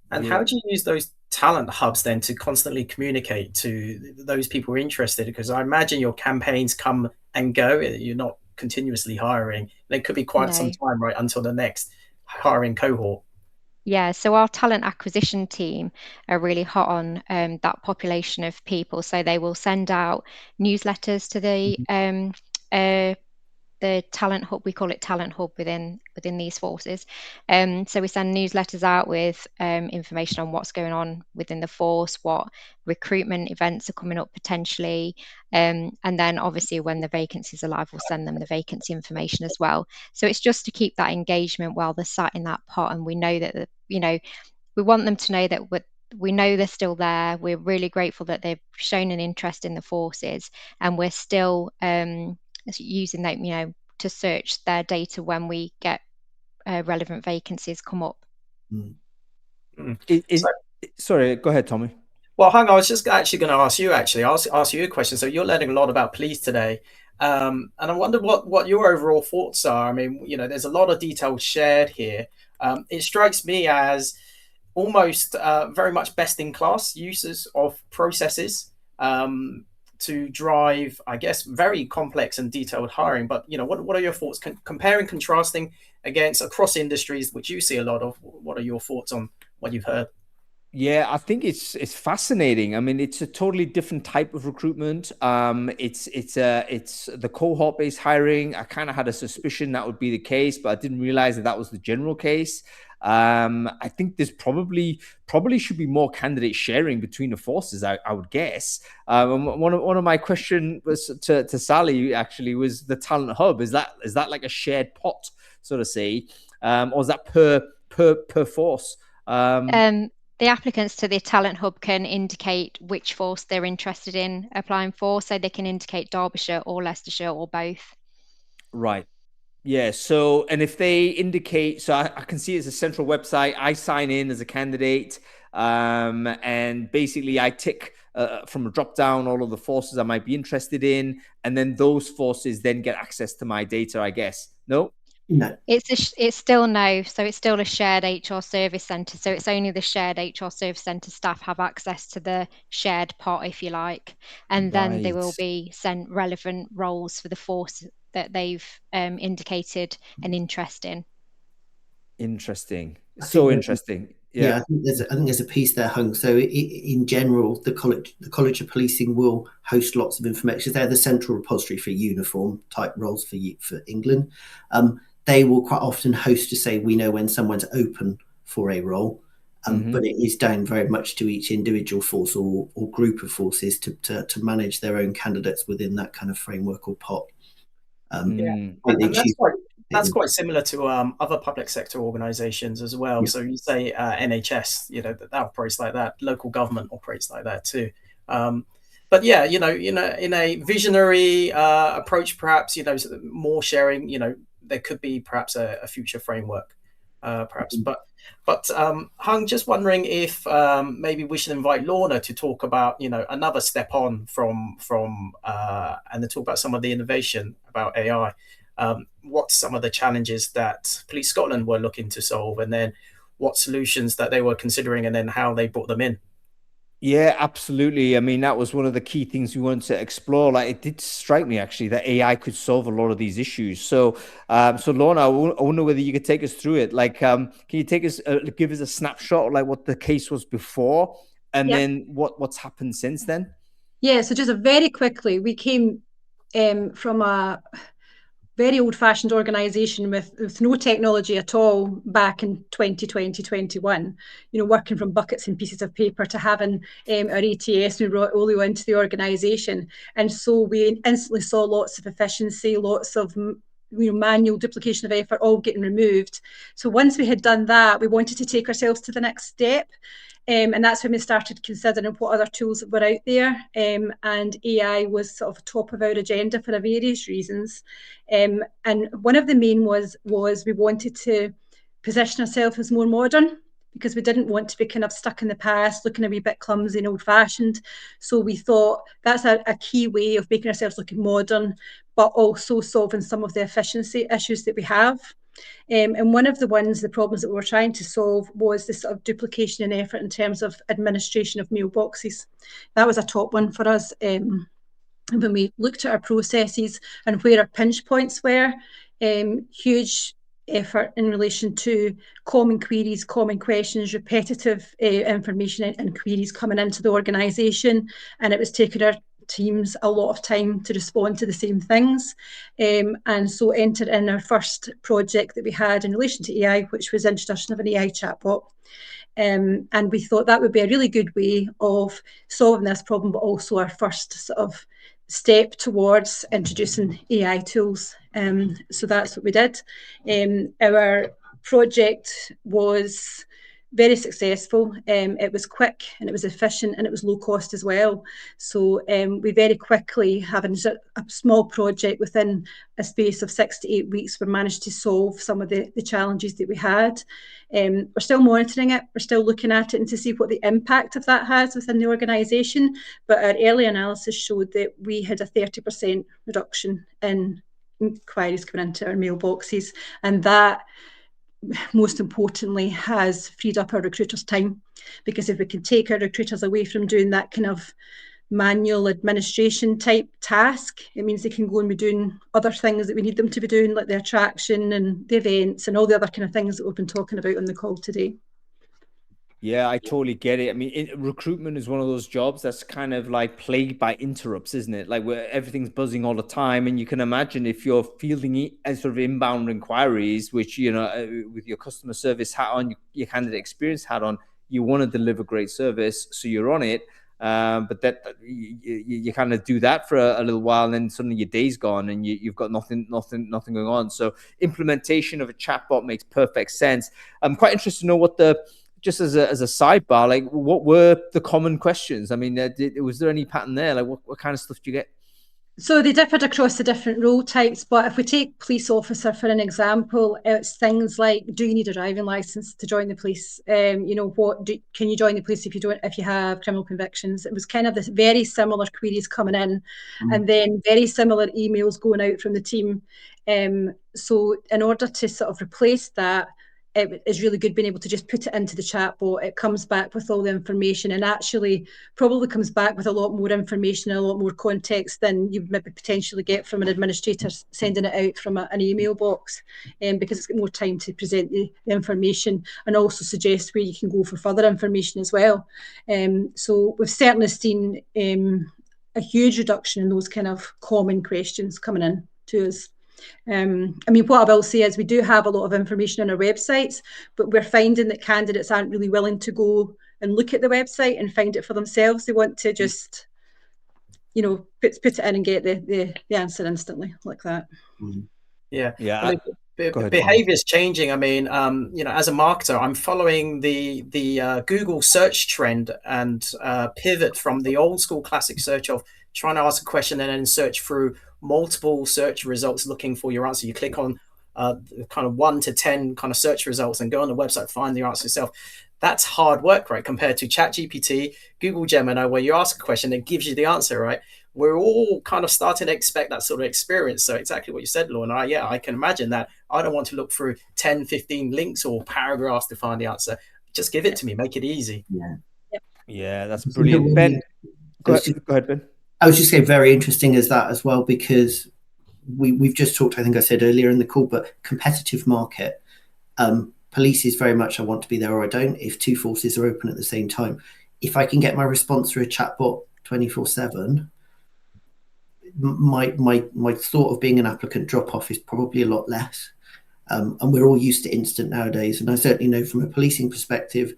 And how do you use those talent hubs then to constantly communicate to those people who are interested? Because I imagine your campaigns come and go. You're not continuously hiring. There could be quite some time, right, until the next hiring cohort. Yeah, so our talent acquisition team are really hot on that population of people. So they will send out newsletters to the talent hub. We call it talent hub within these forces. So we send newsletters out with information on what's going on within the force, what recruitment events are coming up potentially, and then obviously when the vacancies are live, we'll send them the vacancy information as well. So it's just to keep that engagement while they're sat in that pot, and we know that we want them to know that we know they're still there. We're really grateful that they've shown an interest in the forces, and we're still using that, to search their data when we get relevant vacancies come up. Sorry, go ahead, Tommy. Well, Hung, I was just actually going to ask you, ask you a question. So you're learning a lot about police today. And I wonder what your overall thoughts are. I mean, there's a lot of detail shared here. It strikes me as almost very much best in class uses of processes to drive, I guess, very complex and detailed hiring. But, what are your thoughts comparing, contrasting against across industries, which you see a lot of? What are your thoughts on what you've heard? Yeah, I think it's fascinating. I mean, it's a totally different type of recruitment. It's the cohort-based hiring. I kind of had a suspicion that would be the case, but I didn't realize that was the general case. I think there's probably should be more candidate sharing between the forces, I would guess. One of my question was to Sally, actually, was the talent hub. Is that like a shared pot, so to say, or is that per force? The applicants to the talent hub can indicate which force they're interested in applying for, so they can indicate Derbyshire or Leicestershire or both. Right. Yeah. So, and if they indicate, so I can see it's a central website. I sign in as a candidate, and basically I tick from a drop down all of the forces I might be interested in, and then those forces then get access to my data, I guess. No. No. It's still no. So it's still a shared HR service centre. So it's only the shared HR service centre staff have access to the shared pot, if you like, and then they will be sent relevant roles for the force that they've indicated an interest in. Interesting. So interesting. Yeah, I think there's a piece there, Hung. So in general, the College of Policing will host lots of information. They're the central repository for uniform type roles for England. They will quite often host to say, we know when someone's open for a role, but it is down very much to each individual force or group of forces to manage their own candidates within that kind of framework or pot. And that's quite similar to other public sector organisations as well. Yeah. So you say NHS, that operates like that. Local government operates like that too. But yeah, in a visionary approach, perhaps more sharing. There could be perhaps a future framework, perhaps. But Hung, just wondering if maybe we should invite Lorna to talk about another step on from and to talk about some of the innovation about AI. What's some of the challenges that Police Scotland were looking to solve, and then what solutions that they were considering, and then how they brought them in? Yeah, absolutely. I mean, that was one of the key things we wanted to explore. Like, it did strike me actually that AI could solve a lot of these issues. So, Lorna, I wonder whether you could take us through it. Like, can you give us a snapshot of like what the case was before, and then what's happened since then? Yeah. So just very quickly, we came from a very old-fashioned organisation with no technology at all back in 2020, 21, working from buckets and pieces of paper to having our ATS. We brought Olio into the organisation. And so we instantly saw lots of efficiency, lots of manual duplication of effort all getting removed. So once we had done that, we wanted to take ourselves to the next step. And that's when we started considering what other tools were out there. And AI was sort of top of our agenda for various reasons. And one of the main was we wanted to position ourselves as more modern, because we didn't want to be kind of stuck in the past, looking a wee bit clumsy and old-fashioned. So we thought that's a key way of making ourselves looking modern, but also solving some of the efficiency issues that we have. And one of the problems that we were trying to solve was this sort of duplication in effort in terms of administration of mailboxes. That was a top one for us. When we looked at our processes and where our pinch points were, huge effort in relation to common queries, common questions, repetitive information and queries coming into the organisation, and it was taking our teams a lot of time to respond to the same things, and so entered in our first project that we had in relation to AI, which was introduction of an AI chatbot. And we thought that would be a really good way of solving this problem, but also our first sort of step towards introducing AI tools. So that's what we did. Our project was very successful. It was quick and it was efficient and it was low cost as well. So we very quickly, having a small project within a space of 6 to 8 weeks, we managed to solve some of the challenges that we had. We're still monitoring it, we're still looking at it and to see what the impact of that has within the organisation. But our early analysis showed that we had a 30% reduction in inquiries coming into our mailboxes, and that, most importantly, has freed up our recruiters' time, because if we can take our recruiters away from doing that kind of manual administration type task, it means they can go and be doing other things that we need them to be doing, like the attraction and the events and all the other kind of things that we've been talking about on the call today. Yeah, I totally get it. I mean, recruitment is one of those jobs that's kind of like plagued by interrupts, isn't it? Like where everything's buzzing all the time. And you can imagine if you're fielding as sort of inbound inquiries, which, you know, with your customer service hat on, your candidate experience hat on, you want to deliver great service. So you're on it. But that you kind of do that for a little while, and then suddenly your day's gone and you've got nothing going on. So implementation of a chatbot makes perfect sense. I'm quite interested to know what just as a sidebar, like what were the common questions? I mean, was there any pattern there? Like what kind of stuff do you get? So they differed across the different role types, but if we take police officer for an example, it's things like, do you need a driving license to join the police? You know, can you join the police if you have criminal convictions? It was kind of this very similar queries coming in, and then very similar emails going out from the team. So in order to sort of replace that, it is really good being able to just put it into the chatbot. It comes back with all the information, and actually probably comes back with a lot more information and a lot more context than you maybe potentially get from an administrator sending it out from an email box, because it's got more time to present the information and also suggest where you can go for further information as well. So we've certainly seen a huge reduction in those kind of common questions coming in to us. I mean, what I will say is we do have a lot of information on our websites, but we're finding that candidates aren't really willing to go and look at the website and find it for themselves. They want to just, you know, put it in and get the answer instantly like that. Yeah. Yeah. I mean, behavior's changing. I mean, you know, as a marketer, I'm following the Google search trend and pivot from the old school classic search of trying to ask a question and then search through multiple search results looking for your answer. You click on kind of 1 to 10 kind of search results and go on the website, find the answer yourself. That's hard work, right? Compared to ChatGPT, Google Gemini, where you ask a question, it gives you the answer, right? We're all kind of starting to expect that sort of experience. So exactly what you said, Lorna. Yeah, I can imagine that. I don't want to look through 10, 15 links or paragraphs to find the answer. Just give it to me. Make it easy. Yeah, that's brilliant. Ben, go ahead, Ben. I was just saying, very interesting as that as well, because we've just talked, I think I said earlier in the call, but competitive market. Police is very much I want to be there or I don't, if two forces are open at the same time. If I can get my response through a chatbot 24/7, my thought of being an applicant drop-off is probably a lot less. And we're all used to instant nowadays. And I certainly know from a policing perspective,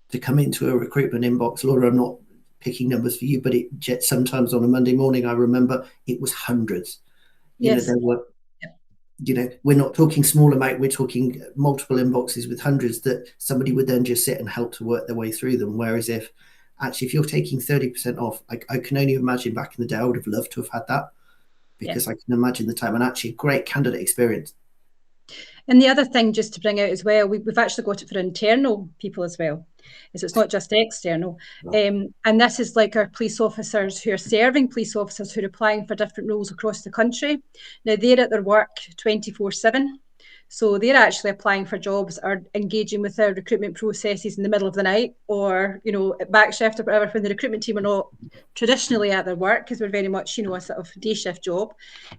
to come into a recruitment inbox, Laura, I'm not picking numbers for you, but it sometimes on a Monday morning, I remember it was hundreds. Yes. There were, we're not talking small amount, we're talking multiple inboxes with hundreds that somebody would then just sit and help to work their way through them. Whereas if you're taking 30% off, I can only imagine back in the day, I would have loved to have had that, because I can imagine the time, and actually great candidate experience. And the other thing just to bring out as well, we've actually got it for internal people as well. So it's not just external. And this is like our police officers who are serving police officers who are applying for different roles across the country. Now they're at their work 24/7. So they're actually applying for jobs or engaging with their recruitment processes in the middle of the night, or, at back shift or whatever, when the recruitment team are not traditionally at their work, because we're very much, a sort of day shift job.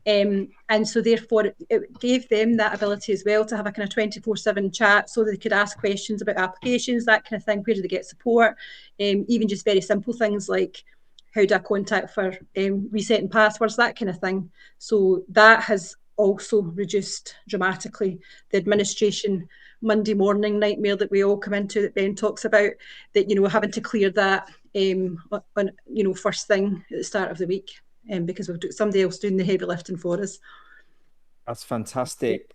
And so therefore it gave them that ability as well to have a kind of 24/7 chat, so they could ask questions about applications, that kind of thing. Where do they get support? Even just very simple things like, how do I contact for resetting passwords, that kind of thing. So that has also reduced dramatically the administration Monday morning nightmare that we all come into, that Ben talks about, that having to clear that on first thing at the start of the week, because we've got somebody else doing the heavy lifting for us. That's fantastic.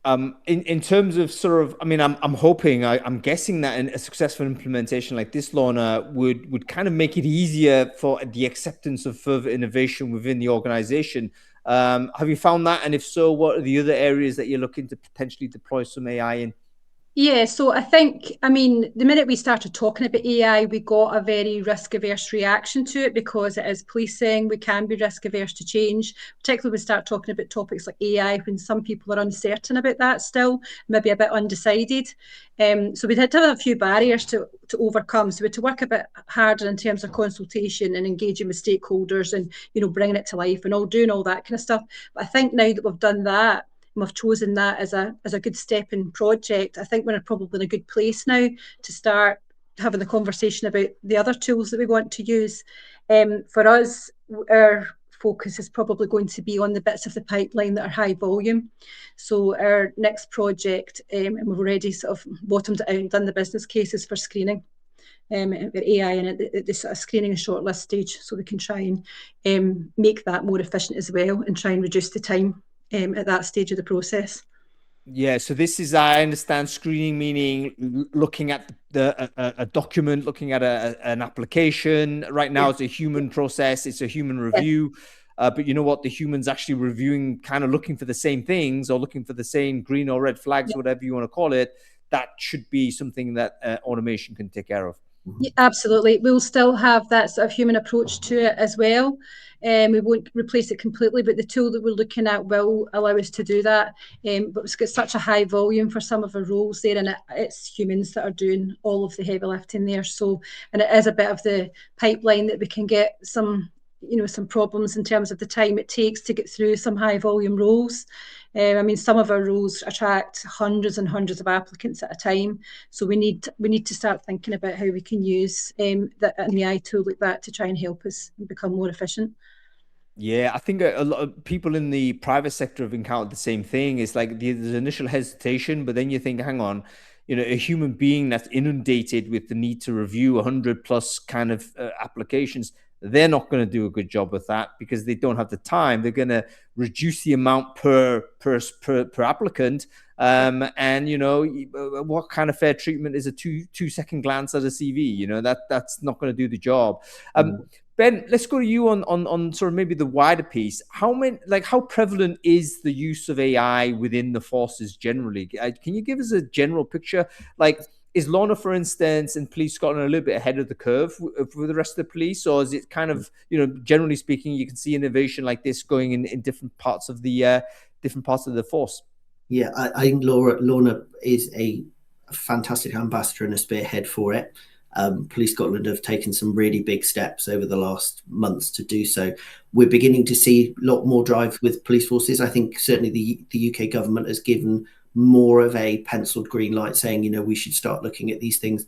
In terms of sort of, I mean, I'm hoping, I'm guessing that a successful implementation like this, Lorna, would kind of make it easier for the acceptance of further innovation within the organization. Have you found that? And if so, what are the other areas that you're looking to potentially deploy some AI in? Yeah, so I think, I mean, the minute we started talking about AI, we got a very risk averse reaction to it because it is policing. We can be risk averse to change, particularly when we start talking about topics like AI, when some people are uncertain about that still, maybe a bit undecided. So we had to have a few barriers to overcome. So we had to work a bit harder in terms of consultation and engaging with stakeholders and, you know, bringing it to life and doing all that kind of stuff. But I think now that we've done that, and we've chosen that as a good stepping project, I think we're probably in a good place now to start having the conversation about the other tools that we want to use. For us, our focus is probably going to be on the bits of the pipeline that are high volume. So our next project, and we've already sort of bottomed it out and done the business cases for screening. AI and at the sort of screening and shortlist stage, so we can try and make that more efficient as well and try and reduce the time at that stage of the process. Yeah, so this is, I understand, screening meaning looking at a document, looking at an application. Right now, it's a human process, it's a human review. But you know what? The human's actually reviewing, kind of looking for the same things or looking for the same green or red flags, whatever you want to call it. That should be something that automation can take care of. Yeah, absolutely. We'll still have that sort of human approach to it as well. We won't replace it completely, but the tool that we're looking at will allow us to do that. But it's got such a high volume for some of our roles there, and it's humans that are doing all of the heavy lifting there. So, and it is a bit of the pipeline that we can get some, you know, some problems in terms of the time it takes to get through some high volume roles. I mean, some of our roles attract hundreds and hundreds of applicants at a time. So we need to start thinking about how we can use an AI tool like that to try and help us become more efficient. Yeah, I think a lot of people in the private sector have encountered the same thing. It's like there's initial hesitation, but then you think, hang on, you know, a human being that's inundated with the need to review 100 plus kind of applications, they're not going to do a good job with that because they don't have the time. They're going to reduce the amount per applicant. And you know, what kind of fair treatment is a two-second glance at a CV? You know, that's not going to do the job. Ben, let's go to you on sort of maybe the wider piece. How prevalent is the use of AI within the forces generally? Can you give us a general picture? Like, is Lorna, for instance, in Police Scotland a little bit ahead of the curve with the rest of the police, or is it kind of, you know, generally speaking, you can see innovation like this going in different parts of the force? Yeah, I think Lorna is a fantastic ambassador and a spearhead for it. Police Scotland have taken some really big steps over the last months to do so. We're beginning to see a lot more drive with police forces. I think certainly the UK government has given more of a penciled green light saying, you know, we should start looking at these things.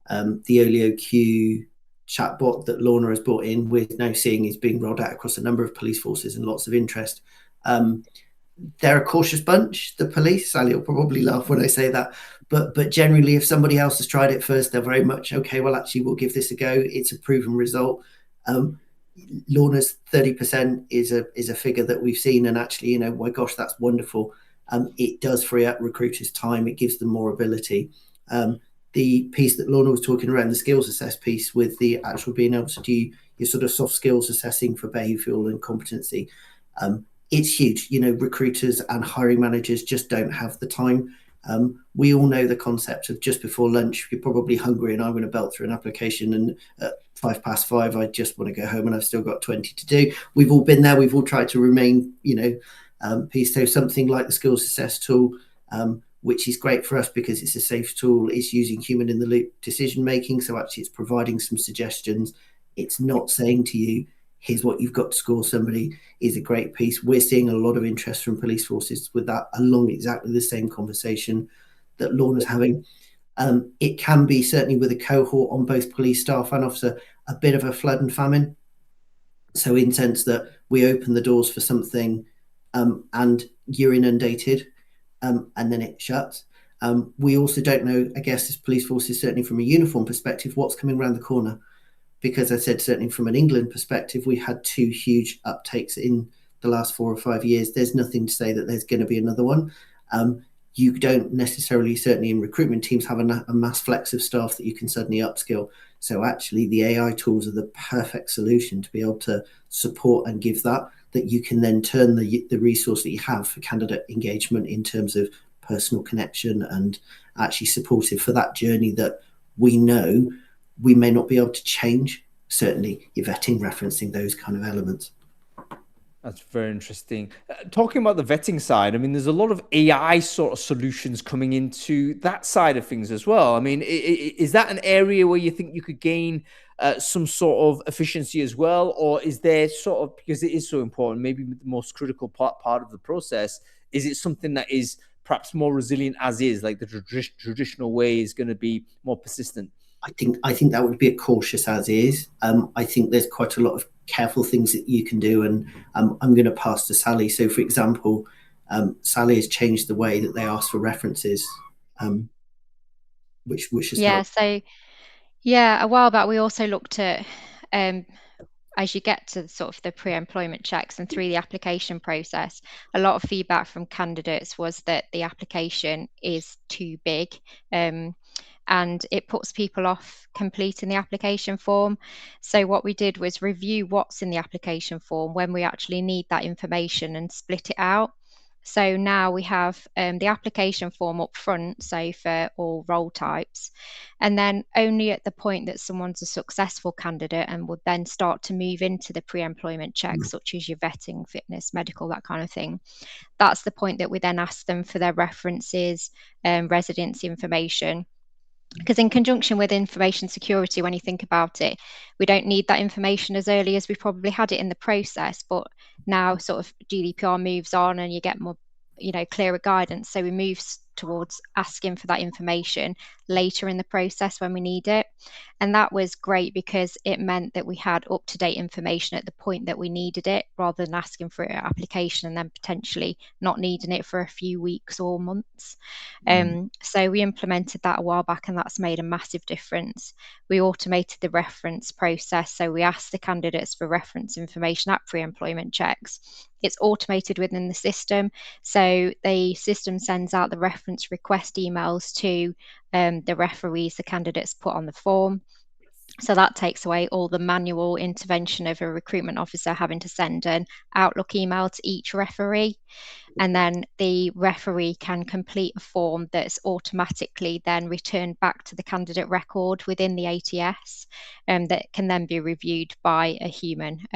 The OlioQ chatbot that Lorna has brought in, we're now seeing is being rolled out across a number of police forces and lots of interest. They're a cautious bunch, the police. Sally will probably laugh when I say that. But generally, if somebody else has tried it first, they're very much, okay, well, actually, we'll give this a go. It's a proven result. Lorna's 30% is a figure that we've seen. And actually, you know, my gosh, that's wonderful. It does free up recruiters' time. It gives them more ability. The piece that Lorna was talking around, the skills assess piece with the actual being able to do your sort of soft skills assessing for behavioural and competency, it's huge. You know, recruiters and hiring managers just don't have the time. We all know the concept of just before lunch, you're probably hungry and I'm going to belt through an application, and at 5:05, I just want to go home and I've still got 20 to do. We've all been there. We've all tried to remain, you know, so something like the skills assess tool, which is great for us because it's a safe tool. It's using human in the loop decision making. So actually it's providing some suggestions. It's not saying to you, here's what you've got to score somebody, is a great piece. We're seeing a lot of interest from police forces with that, along exactly the same conversation that Lorna's having. It can be, certainly with a cohort on both police staff and officer, a bit of a flood and famine. So in sense that we open the doors for something and you're inundated and then it shuts. We also don't know, I guess, as police forces, certainly from a uniform perspective, what's coming around the corner. Because I said, certainly from an England perspective, we had two huge uptakes in the last 4 or 5 years, there's nothing to say that there's going to be another one. You don't necessarily, certainly in recruitment teams, have a mass flex of staff that you can suddenly upskill. So actually the AI tools are the perfect solution to be able to support and give that you can then turn the resource that you have for candidate engagement in terms of personal connection and actually supportive for that journey that we know we may not be able to change. Certainly your vetting, referencing those kind of elements. That's very interesting. Talking about the vetting side, I mean, there's a lot of AI sort of solutions coming into that side of things as well. I mean, is that an area where you think you could gain some sort of efficiency as well? Or is there sort of, because it is so important, maybe the most critical part of the process, is it something that is perhaps more resilient as is, like the traditional way is going to be more persistent? I think that would be a cautious as is. I think there's quite a lot of careful things that you can do, and I'm going to pass to Sally. So, for example, Sally has changed the way that they ask for references, which has helped. So a while back we also looked at as you get to sort of the pre-employment checks and through the application process, a lot of feedback from candidates was that the application is too big. And it puts people off completing the application form. So what we did was review what's in the application form when we actually need that information and split it out. So now we have the application form up front, so for all role types, and then only at the point that someone's a successful candidate and would then start to move into the pre-employment checks, such as your vetting, fitness, medical, that kind of thing. That's the point that we then ask them for their references, residency information. Because in conjunction with information security, when you think about it, we don't need that information as early as we probably had it in the process. But now sort of GDPR moves on and you get more, clearer guidance. So we move towards asking for that information later in the process when we need it. And that was great because it meant that we had up-to-date information at the point that we needed it, rather than asking for an application and then potentially not needing it for a few weeks or months. So we implemented that a while back, and that's made a massive difference. We automated the reference process. So we asked the candidates for reference information at pre-employment checks. It's automated within the system. So the system sends out the reference request emails to the referees the candidates put on the form. So that takes away all the manual intervention of a recruitment officer having to send an Outlook email to each referee. And then the referee can complete a form that's automatically then returned back to the candidate record within the ATS, that can then be reviewed by a human.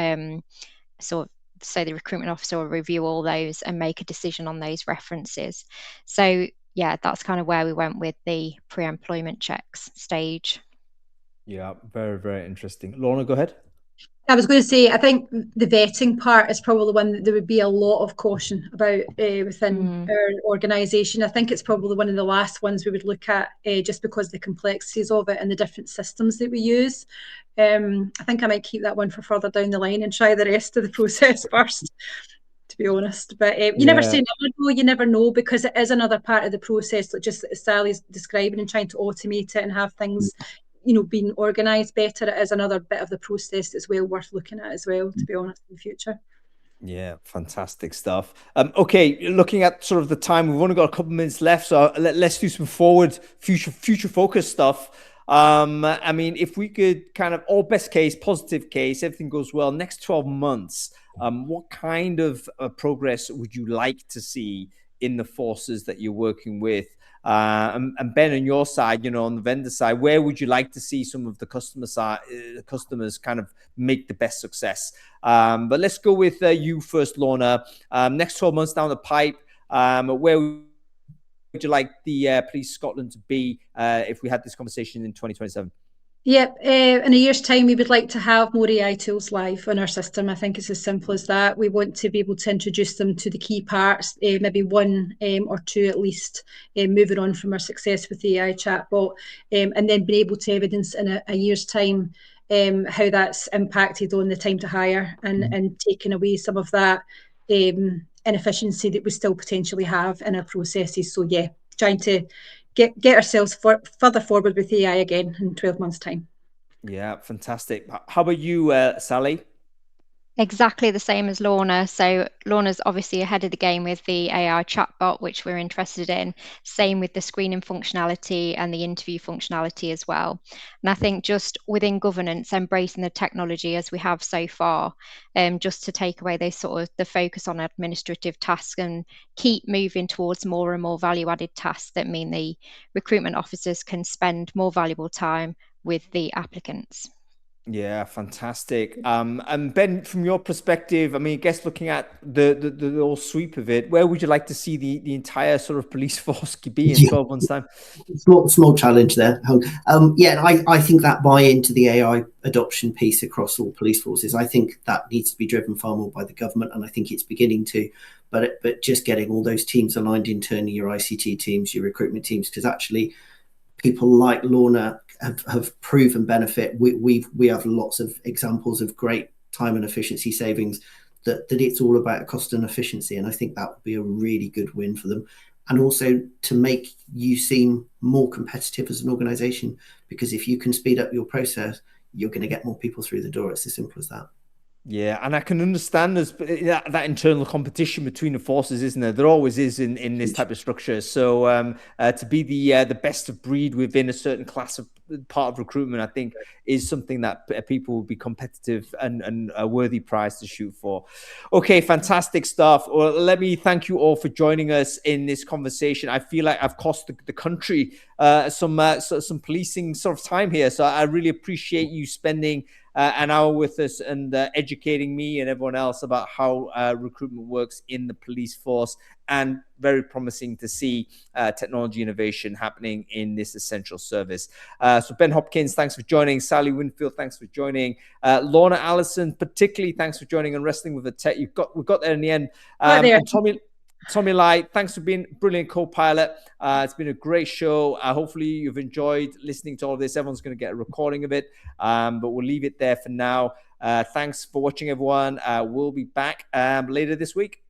So the recruitment officer will review all those and make a decision on those references. So yeah, that's kind of where we went with the pre-employment checks stage. Yeah, very, very interesting. Lorna, go ahead. I was going to say, I think the vetting part is probably the one that there would be a lot of caution about within our organisation. I think it's probably one of the last ones we would look at, just because of the complexities of it and the different systems that we use. I think I might keep that one for further down the line and try the rest of the process first, to be honest. But you never say never, though. You never know, because it is another part of the process, like just as Sally's describing, and trying to automate it and have things being organised better. It is another bit of the process that's well worth looking at as well, to be honest, in the future. Yeah, fantastic stuff. Okay, looking at sort of the time, we've only got a couple of minutes left, so let's do some future focus stuff. I mean, if we could kind of, all best case, positive case, everything goes well, next 12 months, what kind of progress would you like to see in the forces that you're working with? And Ben, on your side, on the vendor side, where would you like to see some of the customers kind of make the best success? But let's go with you first, Lorna. Next 12 months down the pipe, where would you like the Police Scotland to be if we had this conversation in 2027? Yep. In a year's time, we would like to have more AI tools live on our system. I think it's as simple as that. We want to be able to introduce them to the key parts, maybe one or two at least, moving on from our success with the AI chatbot, and then being able to evidence in a year's time how that's impacted on the time to hire and taking away some of that inefficiency that we still potentially have in our processes. So yeah, trying to get ourselves further forward with AI again in 12 months' time. Yeah, fantastic. How about you, Sally? Exactly the same as Lorna. So Lorna's obviously ahead of the game with the AI chatbot, which we're interested in. Same with the screening functionality and the interview functionality as well. And I think just within governance, embracing the technology as we have so far, just to take away those sort of the focus on administrative tasks and keep moving towards more and more value-added tasks that mean the recruitment officers can spend more valuable time with the applicants. Yeah, fantastic. And Ben, from your perspective, I mean, I guess looking at the whole sweep of it, where would you like to see the entire sort of police force be in 12 months' time? Small challenge there. Yeah, I think that buy-in to the AI adoption piece across all police forces, I think that needs to be driven far more by the government, and I think it's beginning to. But just getting all those teams aligned internally, your ICT teams, your recruitment teams, because actually people like Lorna have proven benefit. We have lots of examples of great time and efficiency savings. That it's all about cost and efficiency, and I think that would be a really good win for them. And also to make you seem more competitive as an organisation, because if you can speed up your process, you're going to get more people through the door. It's as simple as that. Yeah, and I can understand that internal competition between the forces, isn't there? There always is in this type of structure. So to be the best of breed within a certain class of part of recruitment, I think, is something that people will be competitive and a worthy prize to shoot for. Okay, fantastic stuff. Well, let me thank you all for joining us in this conversation. I feel like I've cost the country some policing sort of time here, so I really appreciate you spending an hour with us and educating me and everyone else about how recruitment works in the police force, and very promising to see technology innovation happening in this essential service. So Ben Hopkins, thanks for joining. Sally Winfield, thanks for joining. Lorna Allison, particularly thanks for joining and wrestling with the tech. We got there in the end. And Tommy Lai, thanks for being a brilliant co-pilot. It's been a great show. Hopefully you've enjoyed listening to all of this. Everyone's going to get a recording of it, but we'll leave it there for now. Thanks for watching, everyone. We'll be back later this week.